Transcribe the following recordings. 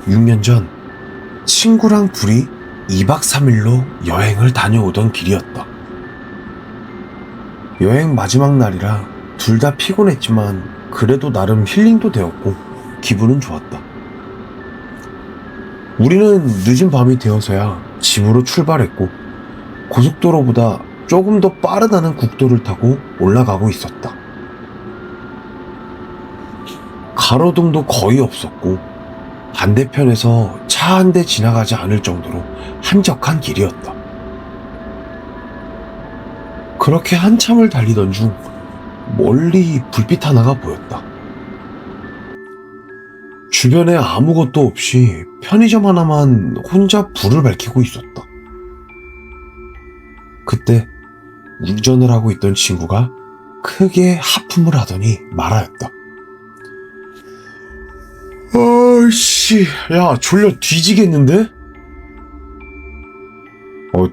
6년 전 친구랑 둘이 2박 3일로 여행을 다녀오던 길이었다. 여행 마지막 날이라 둘 다 피곤했지만 그래도 나름 힐링도 되었고 기분은 좋았다. 우리는 늦은 밤이 되어서야 집으로 출발했고 고속도로보다 조금 더 빠르다는 국도를 타고 올라가고 있었다. 가로등도 거의 없었고 반대편에서 차 한 대 지나가지 않을 정도로 한적한 길이었다. 그렇게 한참을 달리던 중 멀리 불빛 하나가 보였다. 주변에 아무것도 없이 편의점 하나만 혼자 불을 밝히고 있었다. 그때 운전을 하고 있던 친구가 크게 하품을 하더니 말하였다. 아이씨, 야, 졸려 뒤지겠는데?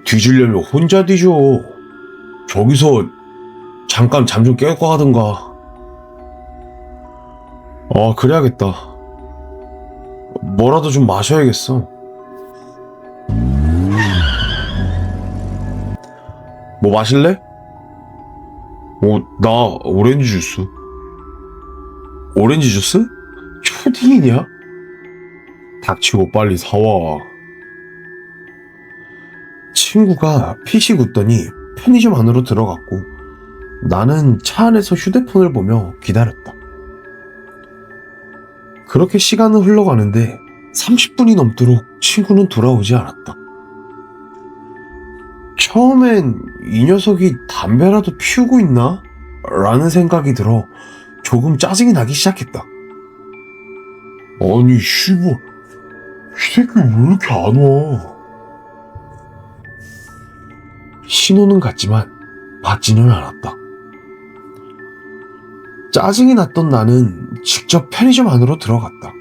뒤지려면 혼자 뒤져. 저기서 잠깐 잠 좀 깨고 가든가. 그래야겠다. 뭐라도 좀 마셔야겠어. 뭐 마실래? 나 오렌지 주스. 오렌지 주스? 초딩이냐? 닥치고 빨리 사와. 친구가 피식 웃더니 편의점 안으로 들어갔고 나는 차 안에서 휴대폰을 보며 기다렸다. 그렇게 시간은 흘러가는데 30분이 넘도록 친구는 돌아오지 않았다. 처음엔 이 녀석이 담배라도 피우고 있나? 라는 생각이 들어 조금 짜증이 나기 시작했다. 아니 씨발, 이 새끼 왜 이렇게 안 와? 신호는 갔지만 받지는 않았다. 짜증이 났던 나는 직접 편의점 안으로 들어갔다.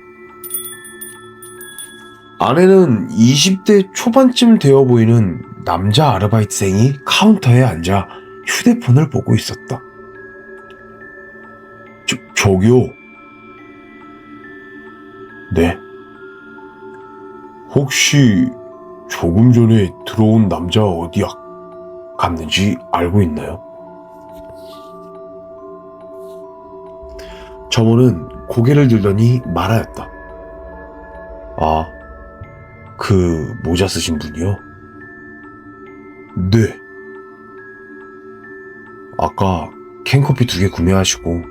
안에는 20대 초반쯤 되어 보이는 남자 아르바이트생이 카운터에 앉아 휴대폰을 보고 있었다. 저기요. 네? 혹시 조금 전에 들어온 남자 어디야 갔는지 알고 있나요? 점원은 고개를 들더니 말하였다. 그 모자 쓰신 분이요? 네. 아까 캔커피 2개 구매하시고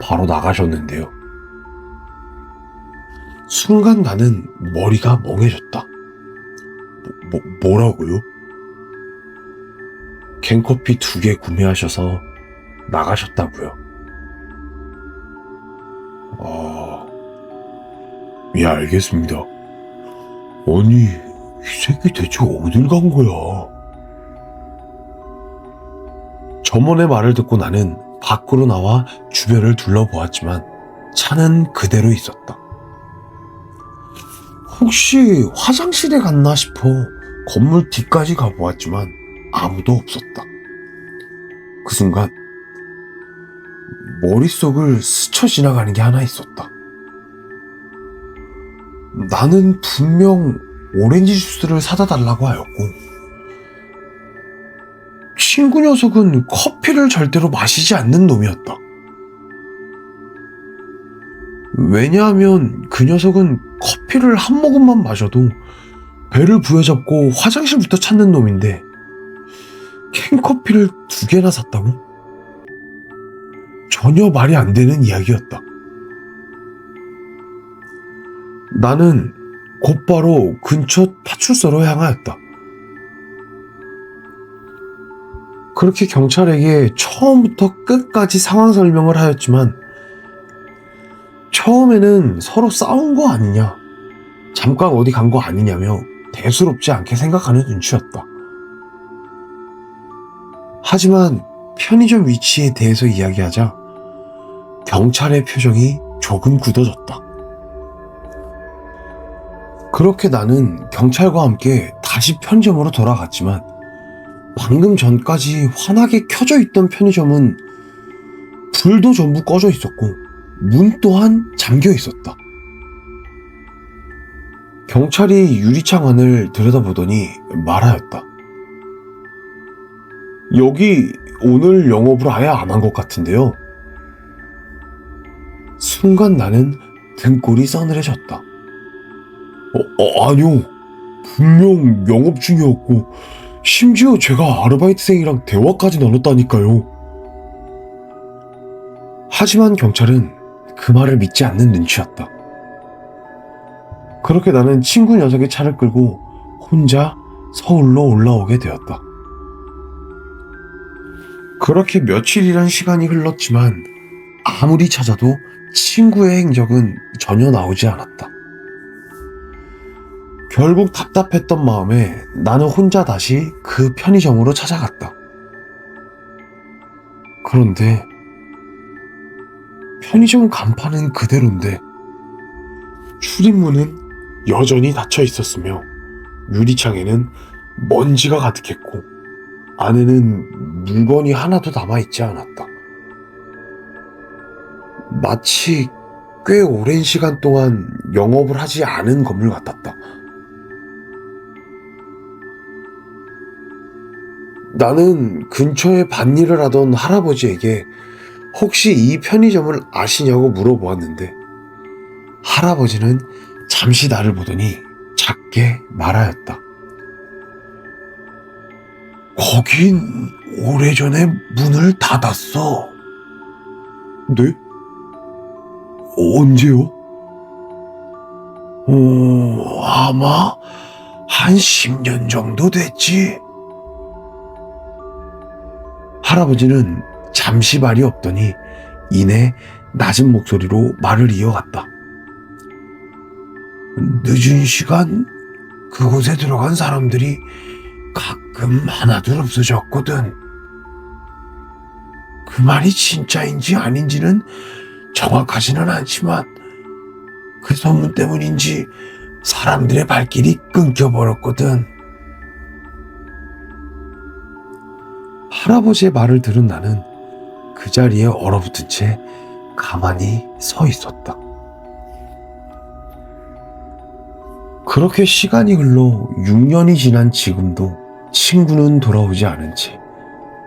바로 나가셨는데요. 순간 나는 머리가 멍해졌다. 뭐라고요? 캔커피 2개 구매하셔서 나가셨다고요. 예, 알겠습니다. 아니, 이 새끼 대체 어딜 간 거야? 점원의 말을 듣고 나는 밖으로 나와 주변을 둘러보았지만 차는 그대로 있었다. 혹시 화장실에 갔나 싶어 건물 뒤까지 가보았지만 아무도 없었다. 그 순간 머릿속을 스쳐 지나가는 게 하나 있었다. 나는 분명 오렌지 주스를 사다 달라고 하였고 친구 녀석은 커피를 절대로 마시지 않는 놈이었다. 왜냐하면 그 녀석은 커피를 한 모금만 마셔도 배를 부여잡고 화장실부터 찾는 놈인데 캔커피를 2개나 샀다고? 전혀 말이 안 되는 이야기였다. 나는 곧바로 근처 파출소로 향하였다. 그렇게 경찰에게 처음부터 끝까지 상황 설명을 하였지만 처음에는 서로 싸운 거 아니냐, 잠깐 어디 간 거 아니냐며 대수롭지 않게 생각하는 눈치였다. 하지만 편의점 위치에 대해서 이야기하자 경찰의 표정이 조금 굳어졌다. 그렇게 나는 경찰과 함께 다시 편의점으로 돌아갔지만 방금 전까지 환하게 켜져 있던 편의점은 불도 전부 꺼져 있었고 문 또한 잠겨 있었다. 경찰이 유리창 안을 들여다보더니 말하였다. 여기 오늘 영업을 아예 안 한 것 같은데요. 순간 나는 등골이 서늘해졌다. 아니요. 분명 영업 중이었고 심지어 제가 아르바이트생이랑 대화까지 나눴다니까요. 하지만 경찰은 그 말을 믿지 않는 눈치였다. 그렇게 나는 친구 녀석의 차를 끌고 혼자 서울로 올라오게 되었다. 그렇게 며칠이란 시간이 흘렀지만 아무리 찾아도 친구의 행적은 전혀 나오지 않았다. 결국 답답했던 마음에 나는 혼자 다시 그 편의점으로 찾아갔다. 그런데 편의점 간판은 그대로인데 출입문은 여전히 닫혀 있었으며 유리창에는 먼지가 가득했고 안에는 물건이 하나도 남아있지 않았다. 마치 꽤 오랜 시간 동안 영업을 하지 않은 건물 같았다. 나는 근처에 밭일을 하던 할아버지에게 혹시 이 편의점을 아시냐고 물어보았는데 할아버지는 잠시 나를 보더니 작게 말하였다. 거긴 오래전에 문을 닫았어. 네? 언제요? 아마 한 10년 정도 됐지. 할아버지는 잠시 말이 없더니 이내 낮은 목소리로 말을 이어갔다. 늦은 시간 그곳에 들어간 사람들이 가끔 하나둘 없어졌거든. 그 말이 진짜인지 아닌지는 정확하지는 않지만 그 소문 때문인지 사람들의 발길이 끊겨버렸거든. 할아버지의 말을 들은 나는 그 자리에 얼어붙은 채 가만히 서 있었다. 그렇게 시간이 흘러 6년이 지난 지금도 친구는 돌아오지 않은 채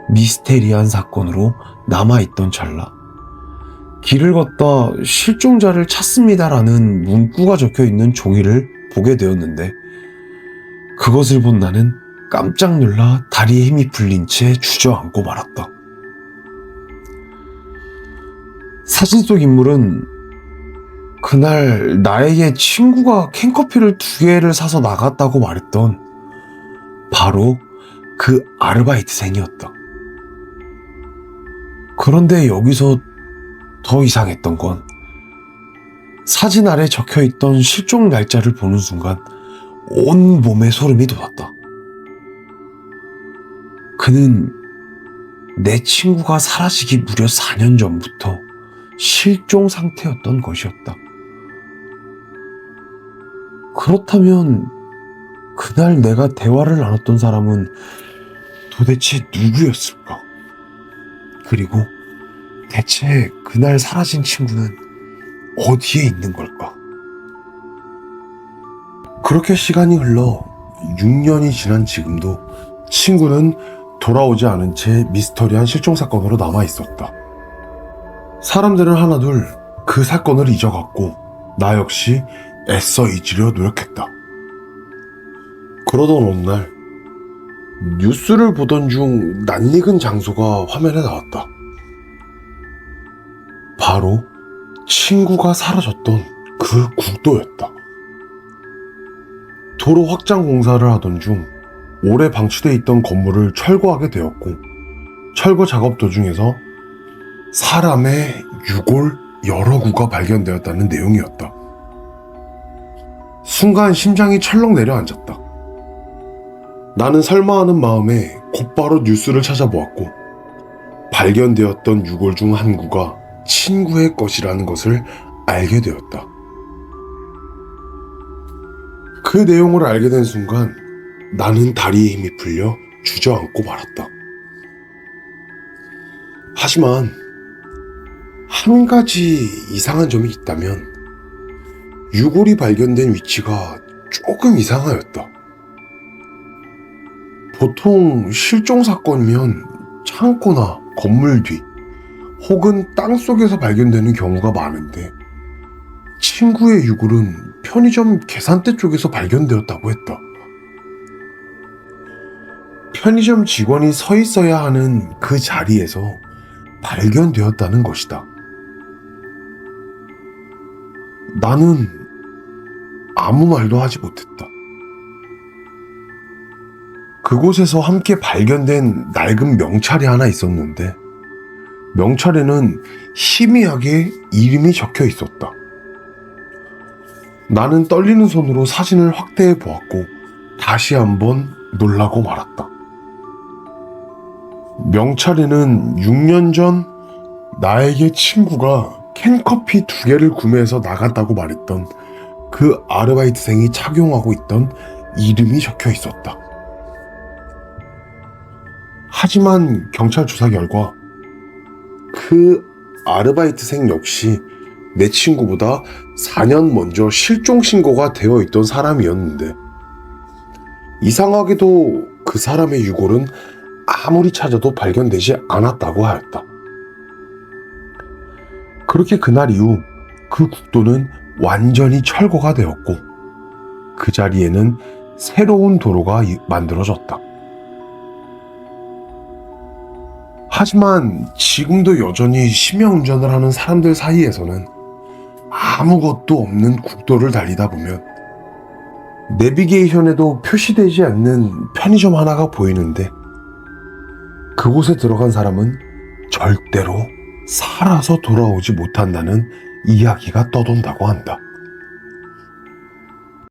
미스테리한 사건으로 남아있던 찰나 길을 걷다 실종자를 찾습니다라는 문구가 적혀있는 종이를 보게 되었는데 그것을 본 나는 깜짝 놀라 다리에 힘이 풀린 채 주저앉고 말았다. 사진 속 인물은 그날 나에게 친구가 캔커피를 2개를 사서 나갔다고 말했던 바로 그 아르바이트생이었다. 그런데 여기서 더 이상했던 건 사진 아래 적혀있던 실종 날짜를 보는 순간 온 몸에 소름이 돋았다. 그는 내 친구가 사라지기 무려 4년 전부터 실종 상태였던 것이었다. 그렇다면 그날 내가 대화를 나눴던 사람은 도대체 누구였을까? 그리고 대체 그날 사라진 친구는 어디에 있는 걸까? 그렇게 시간이 흘러 6년이 지난 지금도 친구는 돌아오지 않은 채 미스터리한 실종 사건으로 남아 있었다. 사람들은 하나둘 그 사건을 잊어갔고 나 역시 애써 잊으려 노력했다. 그러던 어느 날 뉴스를 보던 중 낯익은 장소가 화면에 나왔다. 바로 친구가 사라졌던 그 국도였다. 도로 확장 공사를 하던 중 오래 방치돼 있던 건물을 철거하게 되었고 철거 작업 도중에서 사람의 유골 여러 구가 발견되었다는 내용이었다. 순간 심장이 철렁 내려앉았다. 나는 설마하는 마음에 곧바로 뉴스를 찾아보았고 발견되었던 유골 중 한 구가 친구의 것이라는 것을 알게 되었다. 그 내용을 알게 된 순간 나는 다리에 힘이 풀려 주저앉고 말았다. 하지만 한 가지 이상한 점이 있다면 유골이 발견된 위치가 조금 이상하였다. 보통 실종 사건이면 창고나 건물 뒤 혹은 땅 속에서 발견되는 경우가 많은데 친구의 유골은 편의점 계산대 쪽에서 발견되었다고 했다. 편의점 직원이 서 있어야 하는 그 자리에서 발견되었다는 것이다. 나는 아무 말도 하지 못했다. 그곳에서 함께 발견된 낡은 명찰이 하나 있었는데 명찰에는 희미하게 이름이 적혀 있었다. 나는 떨리는 손으로 사진을 확대해 보았고 다시 한번 놀라고 말았다. 명찰에는 6년 전 나에게 친구가 캔커피 2개를 구매해서 나갔다고 말했던 그 아르바이트생이 착용하고 있던 이름이 적혀 있었다. 하지만 경찰 조사 결과 그 아르바이트생 역시 내 친구보다 4년 먼저 실종 신고가 되어 있던 사람이었는데 이상하게도 그 사람의 유골은 아무리 찾아도 발견되지 않았다고 하였다. 그렇게 그날 이후 그 국도는 완전히 철거가 되었고 그 자리에는 새로운 도로가 만들어졌다. 하지만 지금도 여전히 심야 운전을 하는 사람들 사이에서는 아무것도 없는 국도를 달리다 보면 내비게이션에도 표시되지 않는 편의점 하나가 보이는데 그곳에 들어간 사람은 절대로 살아서 돌아오지 못한다는 이야기가 떠돈다고 한다.